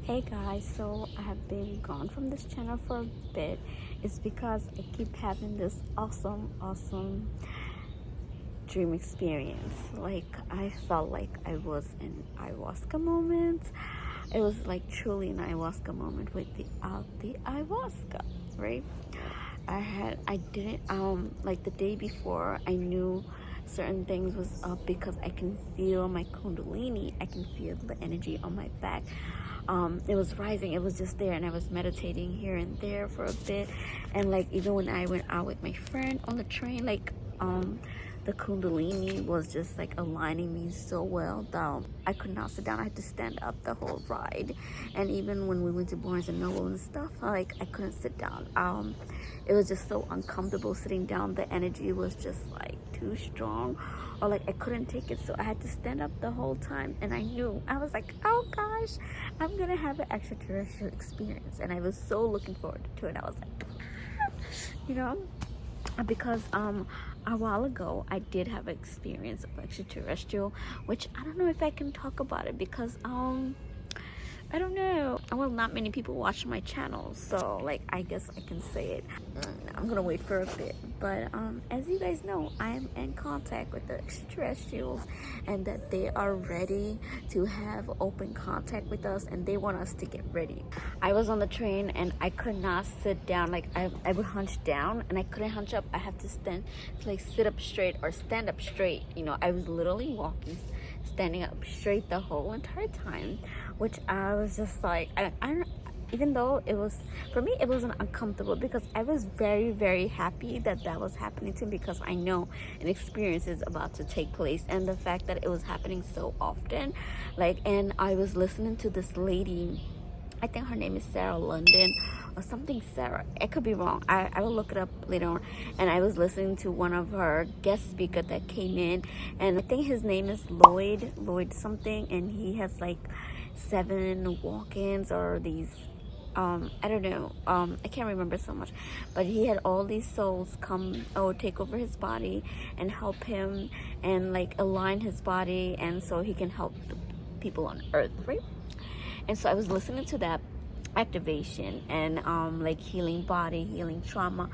Hey guys, so I have been gone from this channel for a bit. It's because I keep having this awesome dream experience. Like I felt like I was in ayahuasca moment. It was like truly an ayahuasca moment with the ayahuasca, right? I didn't like the day before I knew certain things was up because I can feel my kundalini. I can feel the energy on my back. It was rising. It was just there, and I was meditating here and there for a bit. And like even when I went out with my friend on the train, like the kundalini was just like aligning me so well that I could not sit down. I had to stand up the whole ride. And even when we went to Barnes and Noble and stuff, like I couldn't sit down. It was just so uncomfortable sitting down. The energy was just like too strong, or like I couldn't take it, so I had to stand up the whole time. And I knew, I was like, oh gosh, I'm gonna have an extraterrestrial experience, and I was so looking forward to it. I was like, you know, because a while ago I did have an experience of extraterrestrial, which I don't know if I can talk about it because I don't know. Well, not many people watch my channel, so like I guess I can say it. I'm gonna wait for a bit. But as you guys know, I'm in contact with the extraterrestrials, and that they are ready to have open contact with us, and they want us to get ready. I was on the train and I could not sit down. Like I would hunch down and I couldn't hunch up. I had to stand, to like sit up straight or stand up straight. You know, I was literally standing up straight the whole entire time, which I was just like, I don't, even though it was, for me, it wasn't uncomfortable because I was very happy that that was happening to me, because I know an experience is about to take place, and the fact that it was happening so often, like, and I was listening to this lady, I think her name is Sarah London or something Sarah. It could be wrong. I will look it up later on. And I was listening to one of her guest speakers that came in, and I think his name is Lloyd something, and he has like 7 walk-ins or these I don't know, I can't remember so much, but he had all these souls come or take over his body and help him and like align his body, and so he can help the people on earth, right? And so I was listening to that activation, and like healing body, healing trauma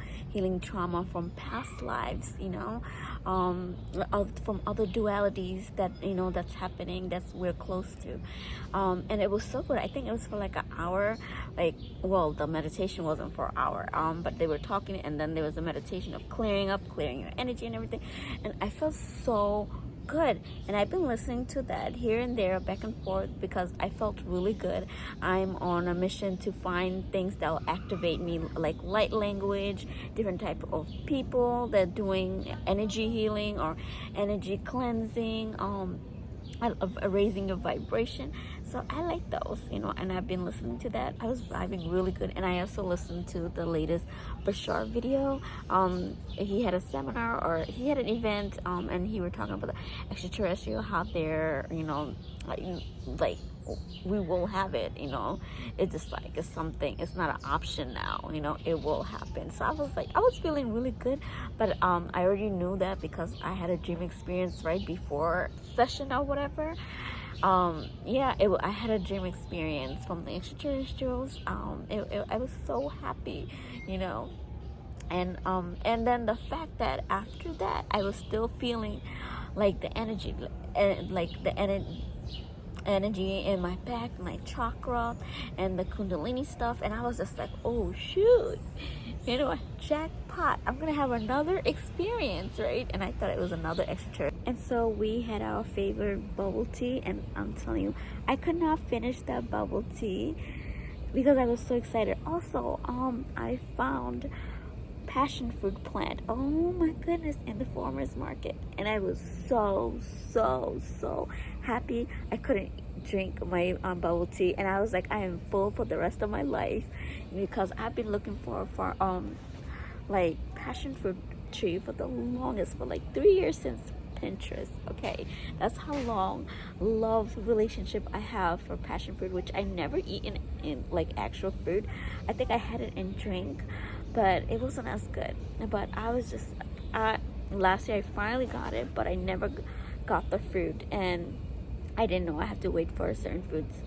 from past lives, you know, from other dualities that, you know, that's happening, that's we're close to, and it was so good. I think it was for like an hour. Like, well, the meditation wasn't for an hour, but they were talking, and then there was a meditation of clearing your energy and everything, and I felt so good. And I've been listening to that here and there, back and forth, because I felt really good. I'm on a mission to find things that will activate me, like light language, different type of people that doing energy healing or energy cleansing, of raising your vibration. So I like those, you know, and I've been listening to that. I was vibing really good. And I also listened to the latest Bashar video. He had a seminar, or he had an event, and he were talking about the extraterrestrial, how they're, you know, like we will have it, you know. It's just like, it's something, it's not an option now, you know, it will happen. So I was like, I was feeling really good, but I already knew that because I had a dream experience right before session or whatever. Yeah, I had a dream experience from the extraterrestrials. I was so happy, you know. And then the fact that after that I was still feeling like the energy, like the energy in my back, my chakra, and the kundalini stuff, and I was just like, oh shoot, you know, jackpot, I'm gonna have another experience, right? And I thought it was another extraterrestrial. And so we had our favorite bubble tea, and I'm telling you, I could not finish that bubble tea because I was so excited. Also, I found passion fruit plant, oh my goodness, in the farmers market, and I was so happy. I couldn't drink my bubble tea, and I was like, I am full for the rest of my life, because I've been looking for like passion fruit tree for the longest, for like 3 years, since Pinterest. Okay, that's how long love relationship I have for passion fruit, which I never eat in like actual fruit. I think I had it in drink, but it wasn't as good. But I was just, last year I finally got it, but I never got the fruit, and I didn't know I had to wait for certain fruits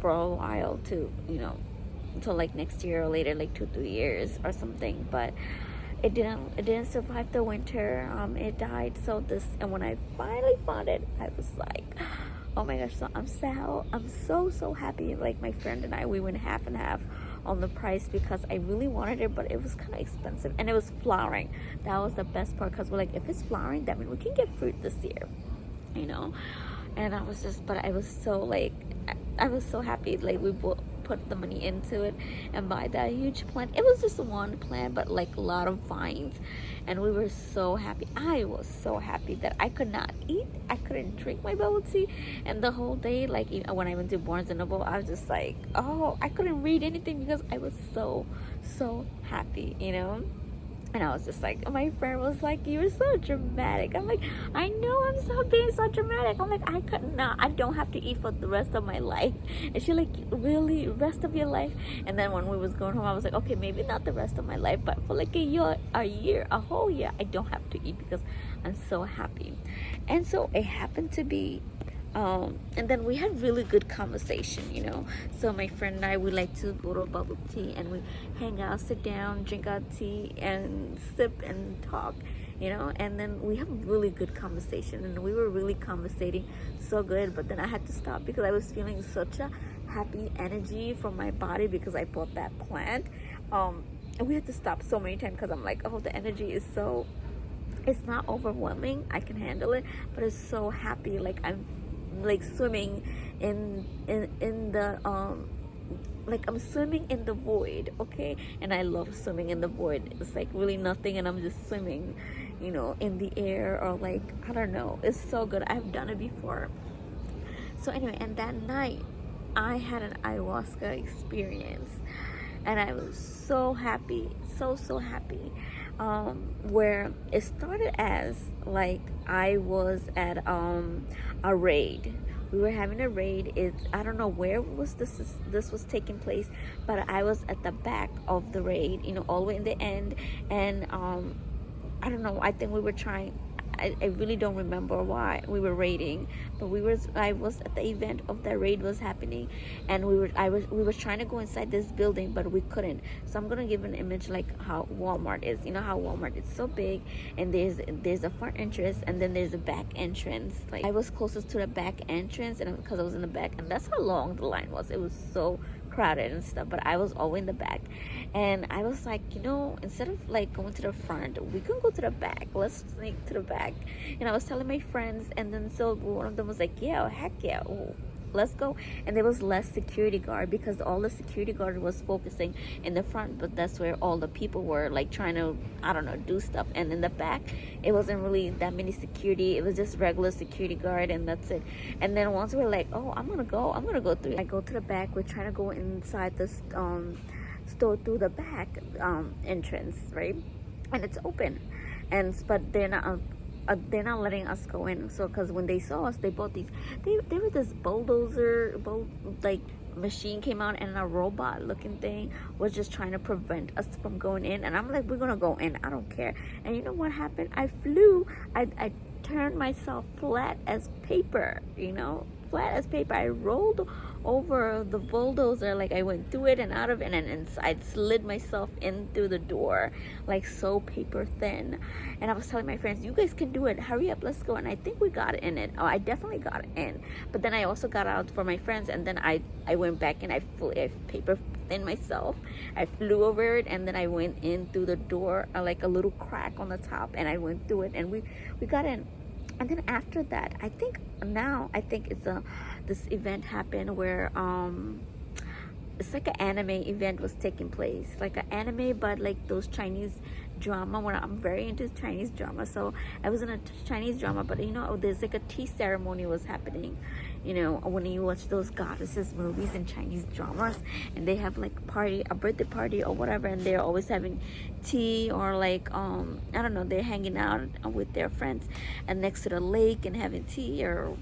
for a while to, until like next year or later, like 2-3 years or something. But it didn't survive the winter. It died. So this, and when I finally found it, I was like, oh my gosh. So I'm so happy. Like my friend and I, we went half and half on the price because I really wanted it, but it was kind of expensive, and it was flowering. That was the best part, because we're like, if it's flowering, that means we can get fruit this year, and but I was so like, I was so happy. Like we put the money into it and buy that huge plant. It was just one plant, but like a lot of vines, and we were so happy. I was so happy that I could not eat, I couldn't drink my bubble tea, and the whole day, like when I went to Barnes and Noble, I was just like, oh, I couldn't read anything because I was so happy, And I was just like, my friend was like, you're so dramatic. I'm like, I know I'm so being so dramatic. I'm like, I don't have to eat for the rest of my life. And she like, really, rest of your life? And then when we was going home, I was like, okay, maybe not the rest of my life, but for like a whole year, I don't have to eat because I'm so happy. And so it happened to be, and then we had really good conversation, So my friend and I, we like to go to a bubble tea, and we hang out, sit down, drink our tea, and sip and talk, And then we have really good conversation, and we were really conversating so good. But then I had to stop because I was feeling such a happy energy from my body because I bought that plant. And we had to stop so many times because I'm like, oh, the energy is so. It's not overwhelming. I can handle it, but it's so happy. Like I'm like swimming in the like I'm swimming in the void, okay? And I love swimming in the void. It's like really nothing, and I'm just swimming, in the air, or like, I don't know. It's so good. I've done it before. So anyway, and that night I had an ayahuasca experience, and I was so happy, so happy. Where it started as like I was at a raid. We were having a raid. I don't know where was this was taking place, but I was at the back of the raid, all the way in the end. And I don't know, I think we were trying, I really don't remember why we were raiding, but I was at the event of the raid was happening, and we were trying to go inside this building, but we couldn't. So I'm gonna give an image like how Walmart is. How Walmart is so big, and there's a front entrance, and then there's a back entrance. Like I was closest to the back entrance, and because I was in the back, and that's how long the line was. It was so crowded and stuff, but I was always in the back. And I was like, instead of like going to the front, we can go to the back. Let's sneak to the back. And I was telling my friends, and then so one of them was like, yeah, heck yeah, ooh, let's go. And there was less security guard because all the security guard was focusing in the front, but that's where all the people were like trying to, I don't know, do stuff. And in the back, it wasn't really that many security. It was just regular security guard, and that's it. And then once we were like, oh, I'm gonna go through. I go to the back. We're trying to go inside this store through the back entrance, right? And it's open, but they're not letting us go in. So because when they saw us, they bought these. They were this bulldozer, like machine came out, and a robot looking thing was just trying to prevent us from going in. And I'm like, we're gonna go in. I don't care. And you know what happened? I flew. I turned myself flat as paper. Flat as paper. I rolled over the bulldozer, like I went through it and out of it, and I slid myself in through the door, like so paper thin. And I was telling my friends, you guys can do it, hurry up, let's go. And I think we got in it. Oh, I definitely got in. But then I also got out for my friends, and then I went back, and I paper thin myself. I flew over it, and then I went in through the door, like a little crack on the top, and I went through it, and we got in. And then after that, I think it's this event happened where it's like an anime event was taking place, like an anime, but like those Chinese drama. When I'm very into Chinese drama, so I was in a Chinese drama, but there's like a tea ceremony was happening. When you watch those goddesses movies and Chinese dramas, and they have like a birthday party or whatever, and they're always having tea, or like I don't know, they're hanging out with their friends and next to the lake and having tea, or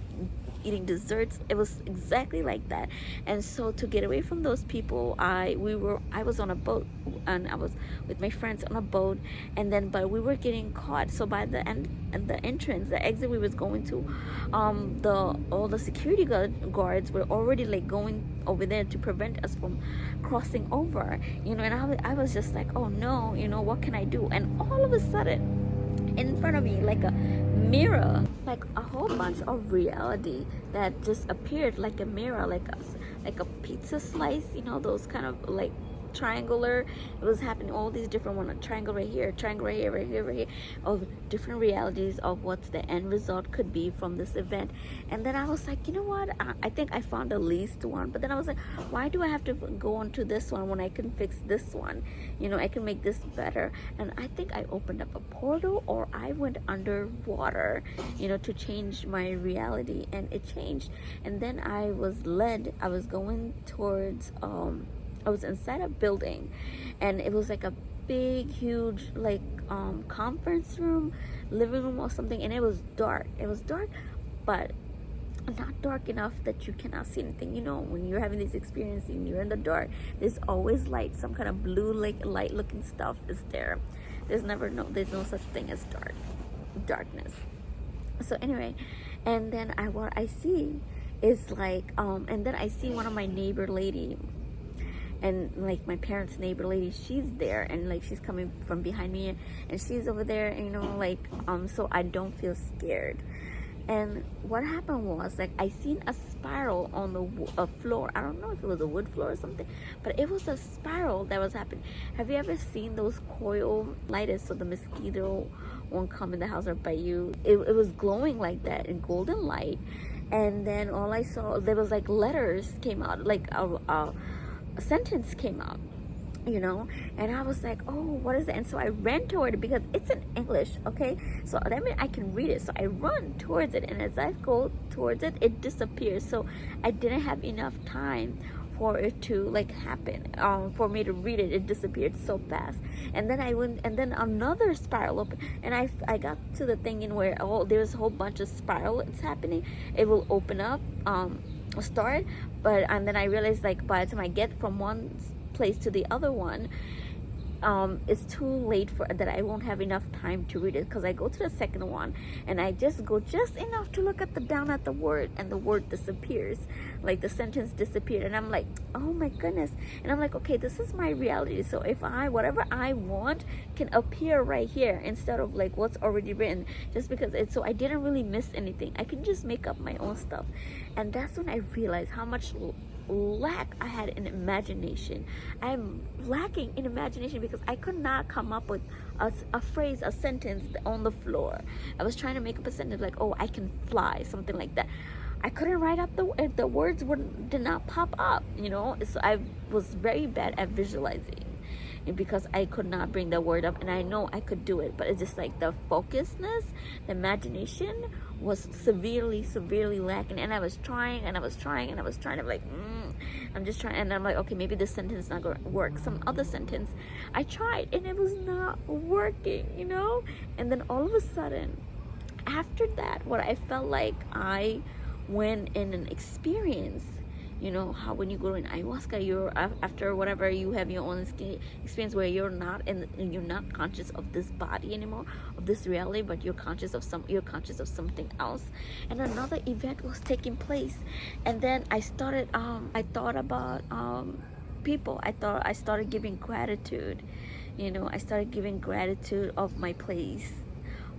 eating desserts. It was exactly like that. And so to get away from those people, I was on a boat, and I was with my friends on a boat, and then but we were getting caught. So by the end, at the entrance, the exit we was going to, all the security guards were already like going over there to prevent us from crossing over, and I was just like, oh no, what can I do? And all of a sudden, in front of me, like a mirror, like a whole bunch of reality that just appeared, like a mirror, like a pizza slice, those kind of like triangular. It was happening, all these different one, a triangle right here, triangle right here, right here, right here, of different realities of what the end result could be from this event. And then I was like, you know what, I think I found the least one. But then I was like, why do I have to go on to this one when I can fix this one? I can make this better. And I think I opened up a portal, or I went underwater, to change my reality, and it changed. And then I was going towards I was inside a building, and it was like a big, huge, like conference room, living room or something, and it was dark. It was dark, but not dark enough that you cannot see anything. When you're having this experience and you're in the dark, there's always light, some kind of blue, like light looking stuff is there. There's no such thing as darkness. So anyway, and then what I see is like and then I see one of my neighbor lady, and like my parents' neighbor lady, she's there, and like she's coming from behind me, and she's over there, so I don't feel scared. And what happened was, like, I seen a spiral on the floor. I don't know if it was a wood floor or something, but it was a spiral that was happening. Have you ever seen those coil lighters so the mosquito won't come in the house or bite you? It was glowing like that in golden light. And then all I saw, there was like letters came out, like a sentence came out, and I was like, oh, what is it? And so I ran toward it because it's in English, okay, so that means I can read it. So I run towards it, and as I go towards it, it disappears. So I didn't have enough time for it to like happen, for me to read it. It disappeared so fast. And then I went, and then another spiral opened, and I got to the thing in where there's a whole bunch of spiral it's happening. It will open up, start, and then I realized, like, by the time I get from one place to the other one, it's too late for that. I won't have enough time to read it, because I go to the second one, and I just go just enough to look down at the word, and the word disappears, like the sentence disappeared. And I'm like, oh my goodness. And I'm like, okay, this is my reality. So if whatever I want can appear right here, instead of like what's already written, just because so I didn't really miss anything. I can just make up my own stuff. And that's when I realized how much lack I had in imagination. I'm lacking in imagination because I could not come up with a phrase, a sentence on the floor. I was trying to make up a sentence like, oh, I can fly, something like that. I couldn't write up the words did not pop up, So I was very bad at visualizing, because I could not bring the word up, and I know I could do it, but it's just like the focusedness, the imagination was severely lacking. And I was trying to like, I'm just trying, and I'm like, okay, maybe this sentence is not going to work. Some other sentence I tried, and it was not working, And then all of a sudden, after that, what I felt like I went in an experience. How when you go in ayahuasca, you're after whatever, you have your own experience where you're not conscious of this body anymore, of this reality, but you're conscious of something else. And another event was taking place, and then I started I thought about people. I started giving gratitude. I started giving gratitude of my place,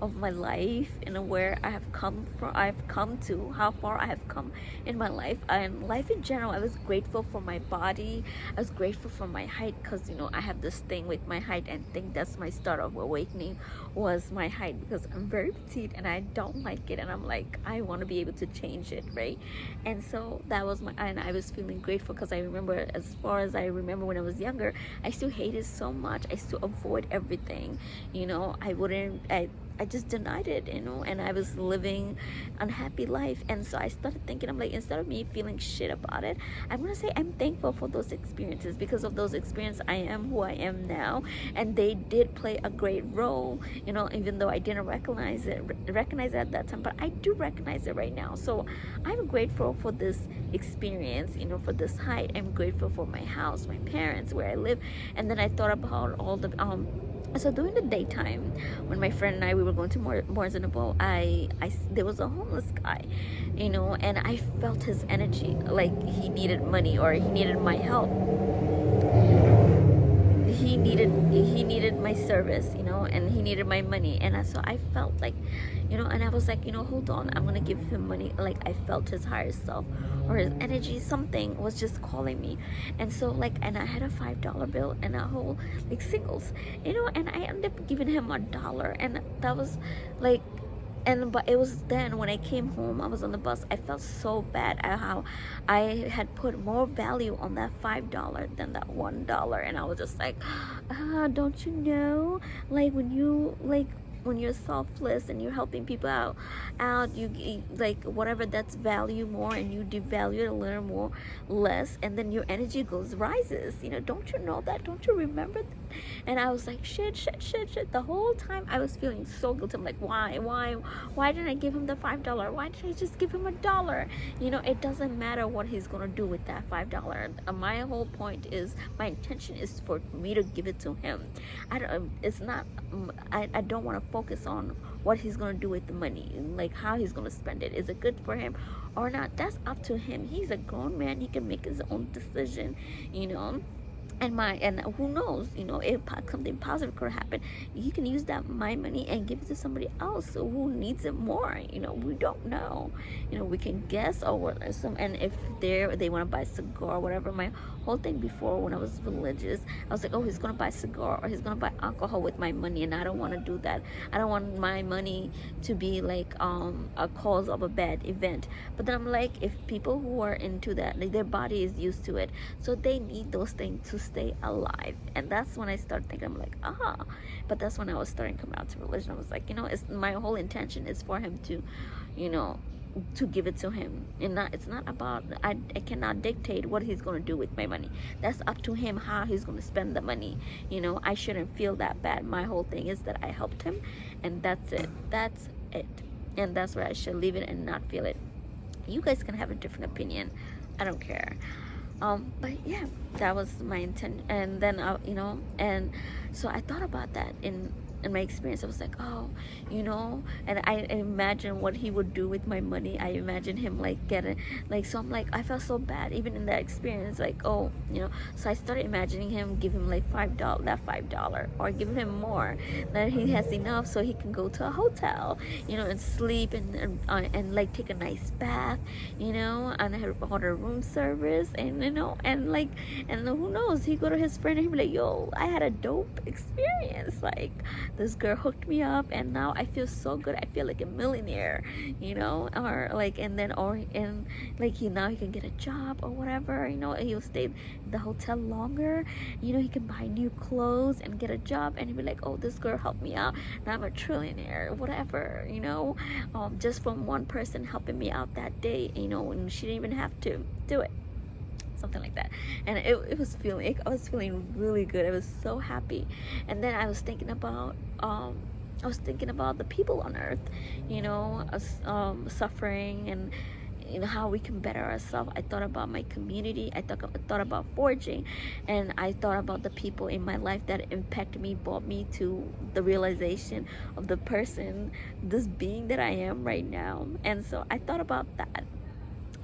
of my life, and where I've come to, how far I have come in my life and life in general. I was grateful for my body. I was grateful for my height, because I have this thing with my height, and I think that's my start of awakening, was my height, because I'm very petite and I don't like it, and I'm like, I want to be able to change it, right? And so that was and I was feeling grateful, because I remember, as far as I remember when I was younger, I still hated so much. I still avoid everything, I just denied it, and I was living unhappy life. And so I started thinking, I'm like, instead of me feeling shit about it, I'm gonna say I'm thankful for those experiences. Because of those experiences, I am who I am now, and they did play a great role, even though I didn't recognize it at that time, but I do recognize it right now. So I'm grateful for this experience, for this height. I'm grateful for my house, my parents, where I live. And then I thought about all the so during the daytime, when my friend and I, we were going to Barnes and Noble, there was a homeless guy, and I felt his energy, like he needed money or he needed my help. He needed my service, and he needed my money. And so I felt like, and I was like, hold on, I'm gonna give him money. Like, I felt his higher self or his energy, something was just calling me. And so, like, and I had a $5 bill and a whole, like, singles, and I ended up giving him $1. And that was like, but it was then when I came home, I was on the bus, I felt so bad at how I had put more value on that $5 than that $1. And I was just like, don't you know, like, when you're selfless and you're helping people out, you like, whatever that's value more, and you devalue it a little more less, and then your energy rises. Don't you know that? Don't you remember that? And I was like, shit. The whole time I was feeling so guilty. I'm like, why didn't I give him the $5? Why did I just give him $1? It doesn't matter what he's gonna do with that $5. My whole point is, my intention is for me to give it to him. I don't want to focus on what he's gonna do with the money, like how he's gonna spend it. Is it good for him or not? That's up to him. He's a grown man. He can make his own decision, and who knows, if something positive could happen, he can use my money and give it to somebody else who needs it more. We don't know. We can guess, and if they want to buy a cigar or whatever. My whole thing before, when I was religious, I was like, oh, he's gonna buy a cigar or he's gonna buy alcohol with my money, and I don't want to do that. I don't want my money to be like a cause of a bad event. But then I'm like, if people who are into that, like, their body is used to it, so they need those things to stay alive. And that's when I started thinking, I'm like, but that's when I was starting to come out to religion. I was like, it's my whole intention is for him to, to give it to him. And it's not about, I cannot dictate what he's going to do with my money. That's up to him, how he's going to spend the money. I shouldn't feel that bad. My whole thing is that I helped him, and that's it. And that's where I should leave it and not feel it. You guys can have a different opinion. I don't care. But yeah, that was my intent. And then and so I thought about that in my experience. I was like, and I imagine what he would do with my money. I imagine him like getting, like, so I'm like, I felt so bad even in that experience, like, so I started imagining him give him like $5, or giving him more, that he has enough so he can go to a hotel, and sleep, and like take a nice bath, and order room service, and and who knows, he go to his friend and he be like, yo, I had a dope experience, like, this girl hooked me up, and now I feel so good. I feel like a millionaire, or like, and like, now he can get a job or whatever, he'll stay in the hotel longer, he can buy new clothes and get a job, and he'll be like, oh, this girl helped me out, now I'm a trillionaire, whatever, just from one person helping me out that day, and she didn't even have to do it. Something like that. And I was feeling really good. I was so happy. And then I was thinking about the people on earth, suffering, and how we can better ourselves. I thought about my community. I thought about forging, and I thought about the people in my life that impacted me, brought me to the realization of the person, this being that I am right now. And so I thought about that.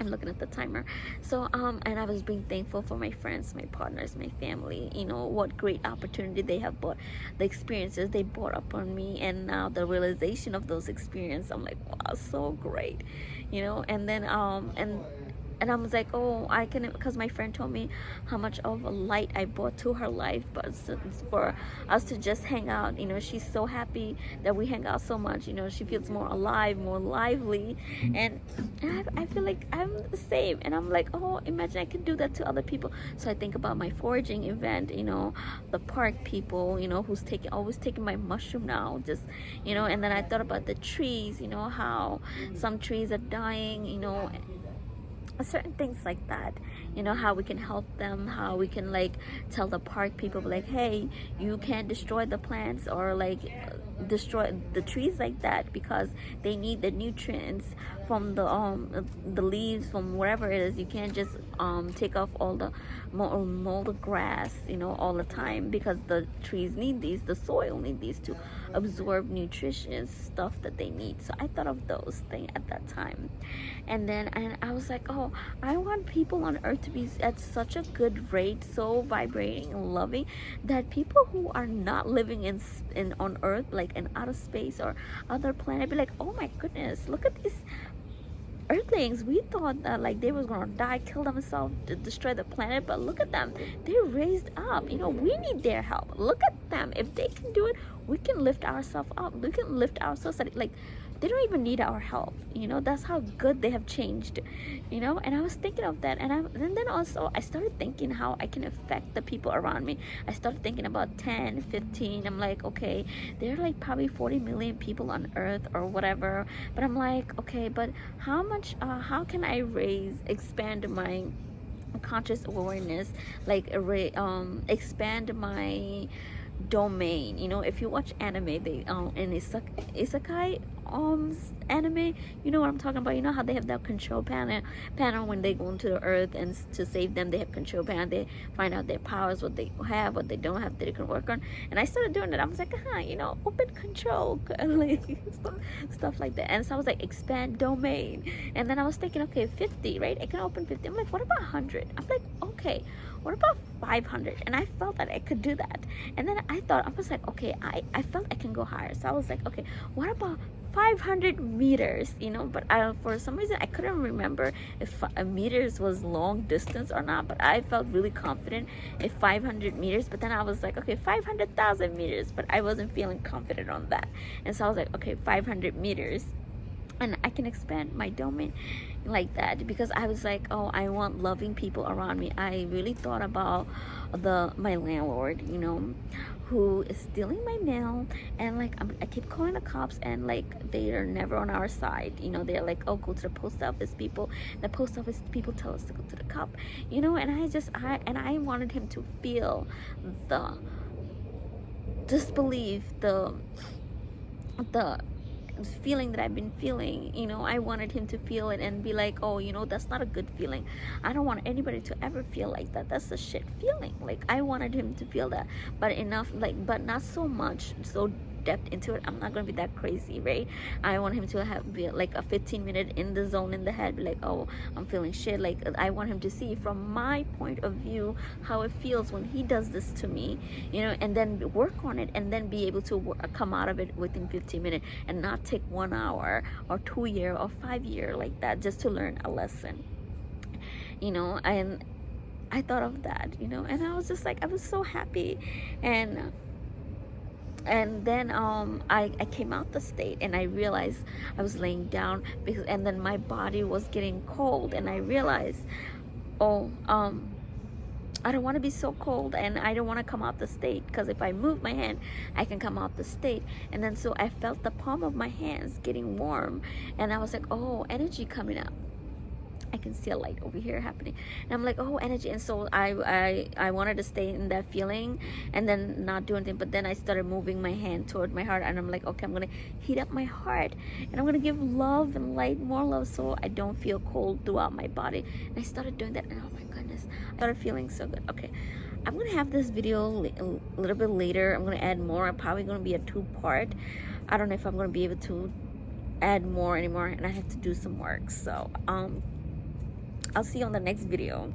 I'm looking at the timer. So and I was being thankful for my friends, my partners, my family, what great opportunity they have brought, the experiences they brought upon me, and now the realization of those experiences, I'm like, wow, so great, and then and I was like, oh, I can, because my friend told me how much of a light I brought to her life, but it's for us to just hang out. You know, she's so happy that we hang out so much. You know, she feels more alive, more lively, and I feel like I'm the same. And I'm like, oh, imagine I can do that to other people. So I think about my foraging event, you know, the park people, you know, who's always taking my mushroom now, just, you know. And then I thought about the trees, you know, how some trees are dying, you know, certain things like that, you know, how we can help them, how we can like tell the park people like, hey, you can't destroy the plants or like destroy the trees like that, because they need the nutrients from the leaves, from wherever it is. You can't just take off all the mold the grass, you know, all the time, because the trees need these, the soil need these to absorb nutritious stuff that they need. So I thought of those things at that time. And then I was like, oh, I want people on earth to be at such a good rate, so vibrating and loving, that people who are not living in on earth, like in outer space or other planet, be like, oh my goodness, look at these earthlings. We thought that like they was gonna die, kill themselves, to destroy the planet, but look at them, they're raised up. You know, we need their help. Look at them. If they can do it, we can lift ourselves up, we can lift our society. Like, they don't even need our help, you know. That's how good they have changed, you know. And I was thinking of that, and then also I started thinking how I can affect the people around me. I started thinking about 10, 15. I'm like, okay, there are like probably 40 million people on earth or whatever, but I'm like, okay, but how can I expand my conscious awareness, like expand my domain. You know, if you watch anime, they in isekai anime, you know what I'm talking about. You know how they have that control panel when they go into the earth, and to save them, they have control panel. They find out their powers, what they have, what they don't have, that they can work on. And I started doing that. I was like, you know, open control, like stuff like that. And so I was like, expand domain. And then I was thinking, okay, 50, right? I can open 50. I'm like, what about 100? I'm like, okay, what about 500? And I felt that I could do that. And then I was like, okay, I felt I can go higher. So I was like, okay, what about 500 meters, you know? But for some reason I couldn't remember if meters was long distance or not, but I felt really confident if 500 meters. But then I was like, okay, 500,000 meters, but I wasn't feeling confident on that. And so I was like, okay, 500 meters, and I can expand my domain like that, because I was like, oh, I want loving people around me. I really thought about my landlord, you know, who is stealing my mail, and like I keep calling the cops, and like they are never on our side. You know, they're like, oh, go to the post office people. The post office people tell us to go to the cop, you know. And I wanted him to feel the disbelief, the feeling that I've been feeling. You know, I wanted him to feel it and be like, oh, you know, that's not a good feeling. I don't want anybody to ever feel like that. That's a shit feeling. Like, I wanted him to feel that, but enough, like, but not so much, so depth into it. I'm not gonna be that crazy, right? I want him to be like a 15-minute in the zone in the head, be like, oh, I'm feeling shit. Like, I want him to see from my point of view how it feels when he does this to me, you know, and then work on it, and then be able to come out of it within 15 minutes, and not take 1 hour or 2 year or 5 year like that just to learn a lesson, you know. And I thought of that, you know, and I was just like, I was so happy. And then I came out the state, and I realized I was laying down, and then my body was getting cold, and I realized, oh, I don't want to be so cold, and I don't want to come out the state, because if I move my hand, I can come out the state. And then so I felt the palm of my hands getting warm, and I was like, oh, energy coming up. I can see a light over here happening, and I'm like, oh, energy. And so I wanted to stay in that feeling and then not do anything. But then I started moving my hand toward my heart, and I'm like, okay, I'm gonna heat up my heart, and I'm gonna give love and light, more love, so I don't feel cold throughout my body. And I started doing that, and oh my goodness, I started feeling so good. Okay, I'm gonna have this video a little bit later. I'm gonna add more. I'm probably gonna be a 2-part. I don't know if I'm gonna be able to add more anymore, and I have to do some work. So I'll see you on the next video.